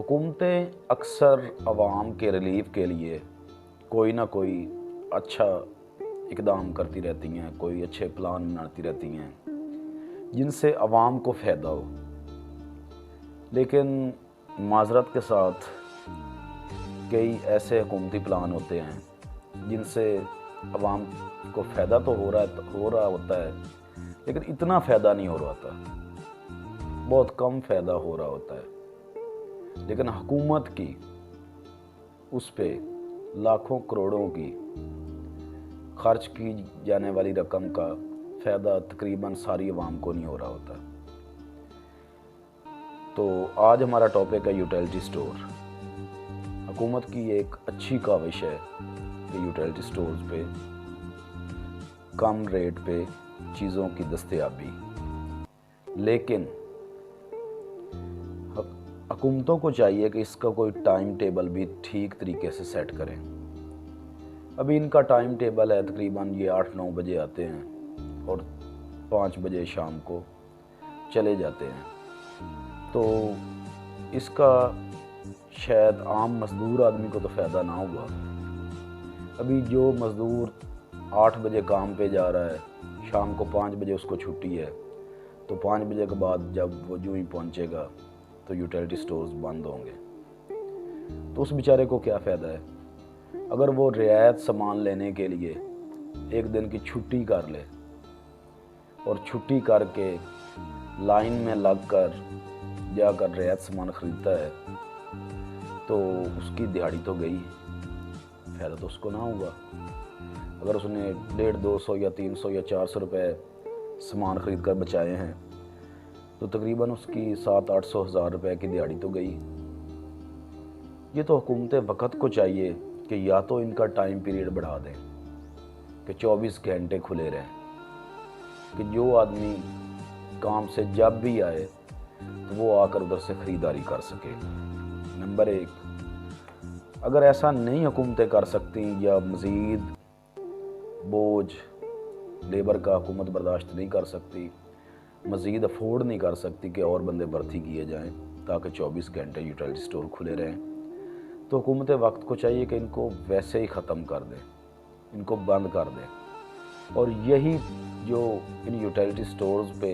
हुकूमतें अक्सर आवाम के रिलीफ के लिए कोई ना कोई अच्छा इकदाम करती रहती हैं, कोई अच्छे प्लान बनाती रहती हैं जिनसे आवाम को फ़ायदा हो। लेकिन माज़रत के साथ कई ऐसे हुकूमती प्लान होते हैं जिनसे आवाम को फ़ायदा तो हो रहा होता है, लेकिन इतना फ़ायदा नहीं हो रहा होता, बहुत कम फ़ायदा हो रहा होता है। लेकिन हुकूमत की उस पे लाखों करोड़ों की खर्च की जाने वाली रकम का फ़ायदा तकरीबन सारी आवाम को नहीं हो रहा होता। तो आज हमारा टॉपिक है यूटिलिटी स्टोर। हुकूमत की एक अच्छी काविश है कि यूटिलिटी स्टोर्स पे कम रेट पे चीज़ों की दस्तयाबी, लेकिन हुकूमतों को चाहिए कि इसका कोई टाइम टेबल भी ठीक तरीके से सेट करें। अभी इनका टाइम टेबल है तकरीबन ये 8-9 बजे आते हैं और 5 बजे शाम को चले जाते हैं। तो इसका शायद आम मज़दूर आदमी को तो फ़ायदा ना हुआ। अभी जो मज़दूर 8 बजे काम पे जा रहा है, शाम को 5 बजे उसको छुट्टी है, तो 5 बजे के बाद जब वो यूँ ही पहुँचेगा तो यूटिलिटी स्टोर्स बंद होंगे। तो उस बेचारे को क्या फ़ायदा है? अगर वो रियायत सामान लेने के लिए एक दिन की छुट्टी कर ले और छुट्टी करके लाइन में लग कर जाकर रियायत सामान ख़रीदता है, तो उसकी दिहाड़ी तो गई, फ़ायदा तो उसको ना हुआ। अगर उसने 150, 200 या 300 या 400 रुपये सामान ख़रीद कर बचाए हैं, तो तकरीबन उसकी 700-800 हज़ार रुपये की दिहाड़ी तो गई। ये तो हुकूमत वक़्त को चाहिए कि या तो इनका टाइम पीरियड बढ़ा दें कि 24 घंटे खुले रहें, कि जो आदमी काम से जब भी आए तो वो आकर उधर से ख़रीदारी कर सके। नंबर 1, अगर ऐसा नहीं हुकूमतें कर सकती या मज़ीद बोझ लेबर का हुकूमत बर्दाश्त नहीं कर सकती, मज़ीद अफोर्ड नहीं कर सकती कि और बंदे भर्ती किए जाएं ताकि 24 घंटे यूटिलिटी स्टोर खुले रहें, तो हुकूमत वक्त को चाहिए कि इनको वैसे ही ख़त्म कर दें, इनको बंद कर दें। और यही जो इन यूटिलिटी स्टोर्स पे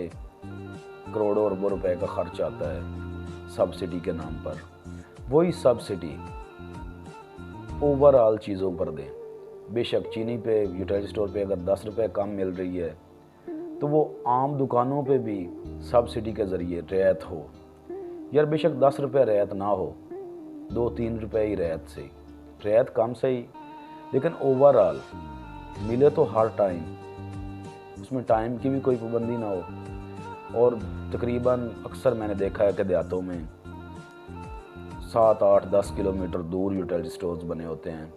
करोड़ों अरबों रुपए का खर्च आता है सब्सिडी के नाम पर, वही सब्सिडी ओवरऑल चीज़ों पर दें। बेशक चीनी पे यूटिलिटी स्टोर पे अगर 10 रुपये कम मिल रही है, तो वो आम दुकानों पे भी सब्सिडी के ज़रिए रियायत हो। यार बेशक 10 रुपये रियायत ना हो, 2-3 रुपये ही रियायत से, रियायत कम से ही, लेकिन ओवरऑल मिले तो हर टाइम, उसमें टाइम की भी कोई पाबंदी ना हो। और तकरीबन अक्सर मैंने देखा है कि देहातों में 7, 8, 10 किलोमीटर दूर यूटिलिटी स्टोर्स बने होते हैं।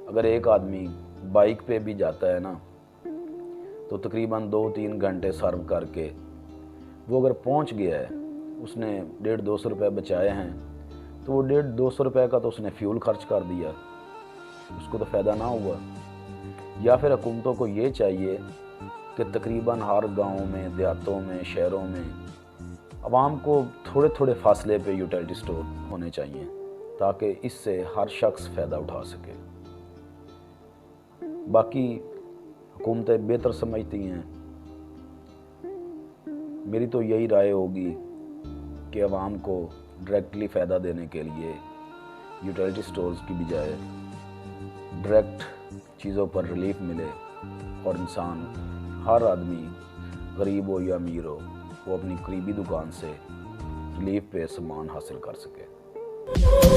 अगर एक आदमी बाइक पे भी जाता है ना, तो तकरीबन 2-3 घंटे सर्व करके वो अगर पहुंच गया है, उसने 150-200 रुपये बचाए हैं, तो वो 150-200 रुपये का तो उसने फ्यूल खर्च कर दिया, उसको तो फ़ायदा ना हुआ। या फिर हुकूमतों को ये चाहिए कि तकरीबन हर गांव में, देहातों में, शहरों में आवाम को थोड़े थोड़े फासले पे यूटिलिटी स्टोर होने चाहिए ताकि इससे हर शख्स फ़ायदा उठा सके। बाकी हुकूमतें बेहतर समझती हैं। मेरी तो यही राय होगी कि आवाम को डायरेक्टली फ़ायदा देने के लिए यूटिलिटी स्टोर्स की बजाय डायरेक्ट चीज़ों पर रिलीफ मिले और इंसान, हर आदमी गरीब हो या अमीर हो, वो अपनी करीबी दुकान से रिलीफ पे सामान हासिल कर सके।